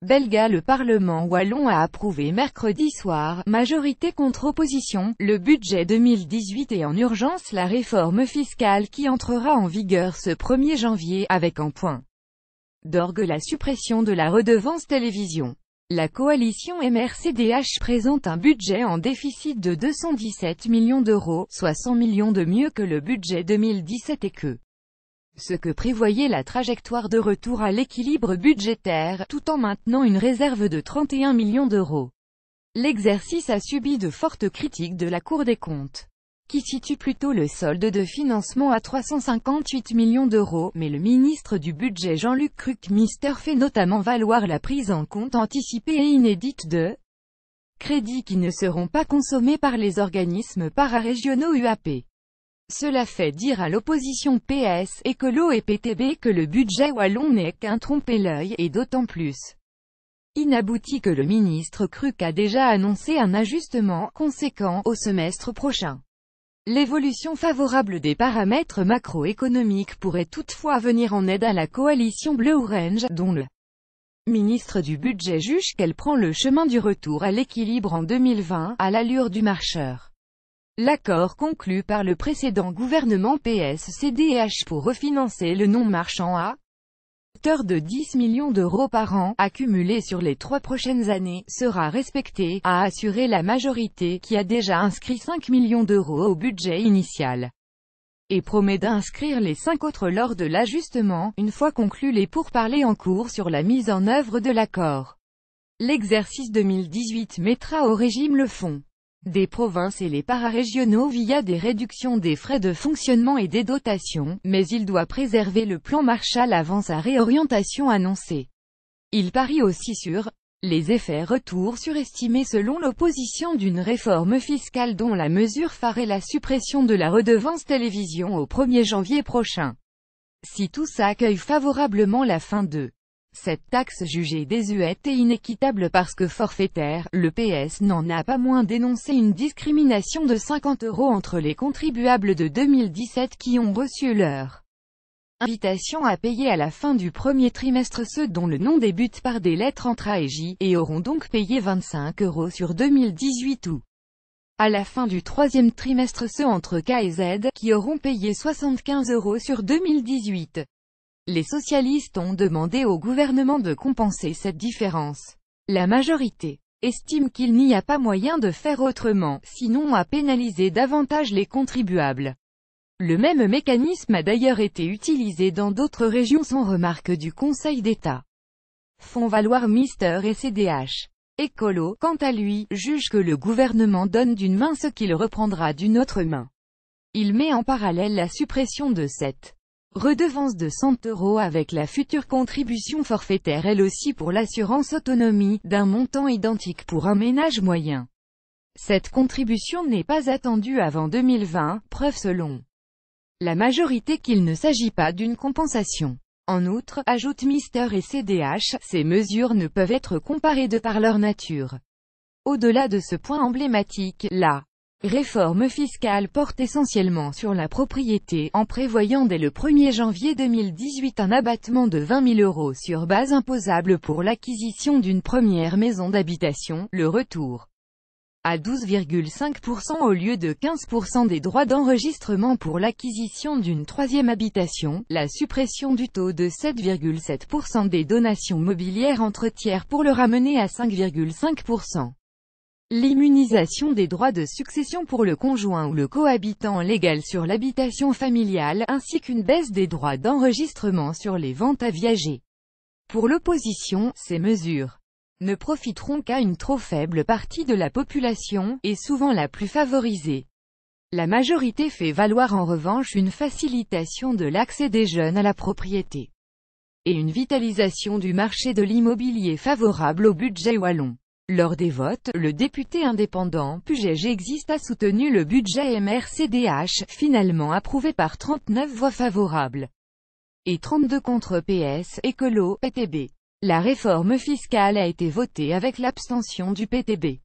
belga. Le Parlement wallon a approuvé mercredi soir, majorité contre opposition, le budget 2018 et en urgence la réforme fiscale qui entrera en vigueur ce 1er janvier, avec en point d'orgue la suppression de la redevance télévision. La coalition MRCDH présente un budget en déficit de 217 millions d'euros, soit 100 millions de mieux que le budget 2017 et que ce que prévoyait la trajectoire de retour à l'équilibre budgétaire, tout en maintenant une réserve de 31 millions d'euros. L'exercice a subi de fortes critiques de la Cour des comptes, qui situe plutôt le solde de financement à 358 millions d'euros, mais le ministre du Budget Jean-Luc Cruckmister fait notamment valoir la prise en compte anticipée et inédite de crédits qui ne seront pas consommés par les organismes pararégionaux UAP. Cela fait dire à l'opposition PS, Écolo et PTB que le budget wallon n'est qu'un tromper-l'œil, et d'autant plus inabouti que le ministre Cruck a déjà annoncé un ajustement conséquent au semestre prochain. L'évolution favorable des paramètres macroéconomiques pourrait toutefois venir en aide à la coalition bleu-orange, dont le ministre du Budget juge qu'elle prend le chemin du retour à l'équilibre en 2020, à l'allure du marcheur. L'accord conclu par le précédent gouvernement PS-CDH pour refinancer le non-marchand à hauteur de 10 millions d'euros par an, accumulés sur les 3 prochaines années, sera respecté, a assuré la majorité qui a déjà inscrit 5 millions d'euros au budget initial, et promet d'inscrire les 5 autres lors de l'ajustement, une fois conclus les pourparlers en cours sur la mise en œuvre de l'accord. L'exercice 2018 mettra au régime le fonds des provinces et les pararégionaux via des réductions des frais de fonctionnement et des dotations, mais il doit préserver le plan Marshall avant sa réorientation annoncée. Il parie aussi sur les effets retours surestimés selon l'opposition d'une réforme fiscale dont la mesure phare est la suppression de la redevance télévision au 1er janvier prochain. Si tous accueillent favorablement la fin de cette taxe jugée désuète et inéquitable parce que forfaitaire, le PS n'en a pas moins dénoncé une discrimination de 50 € entre les contribuables de 2017 qui ont reçu leur invitation à payer à la fin du premier trimestre ceux dont le nom débute par des lettres entre A et J, et auront donc payé 25 € sur 2018 ou à la fin du troisième trimestre ceux entre K et Z, qui auront payé 75 € sur 2018. Les socialistes ont demandé au gouvernement de compenser cette différence. La majorité estime qu'il n'y a pas moyen de faire autrement, sinon à pénaliser davantage les contribuables. Le même mécanisme a d'ailleurs été utilisé dans d'autres régions sans remarque du Conseil d'État. Font valoir Mister et CDH. Écolo, quant à lui, juge que le gouvernement donne d'une main ce qu'il reprendra d'une autre main. Il met en parallèle la suppression de cette redevance de 100 € avec la future contribution forfaitaire elle aussi pour l'assurance autonomie, d'un montant identique pour un ménage moyen. Cette contribution n'est pas attendue avant 2020, preuve selon la majorité qu'il ne s'agit pas d'une compensation. En outre, ajoute Mister et CDH, ces mesures ne peuvent être comparées de par leur nature. Au-delà de ce point emblématique, la réforme fiscale porte essentiellement sur la propriété, en prévoyant dès le 1er janvier 2018 un abattement de 20 000 € sur base imposable pour l'acquisition d'une première maison d'habitation, le retour à 12,5% au lieu de 15% des droits d'enregistrement pour l'acquisition d'une troisième habitation, la suppression du taux de 7,7% des donations mobilières entre tiers pour le ramener à 5,5%. L'immunisation des droits de succession pour le conjoint ou le cohabitant légal sur l'habitation familiale, ainsi qu'une baisse des droits d'enregistrement sur les ventes à viager. Pour l'opposition, ces mesures ne profiteront qu'à une trop faible partie de la population, et souvent la plus favorisée. La majorité fait valoir en revanche une facilitation de l'accès des jeunes à la propriété et une vitalisation du marché de l'immobilier favorable au budget wallon. Lors des votes, le député indépendant PUGEG existe a soutenu le budget MRCDH, finalement approuvé par 39 voix favorables et 32 contre PS, Écolo, PTB. La réforme fiscale a été votée avec l'abstention du PTB.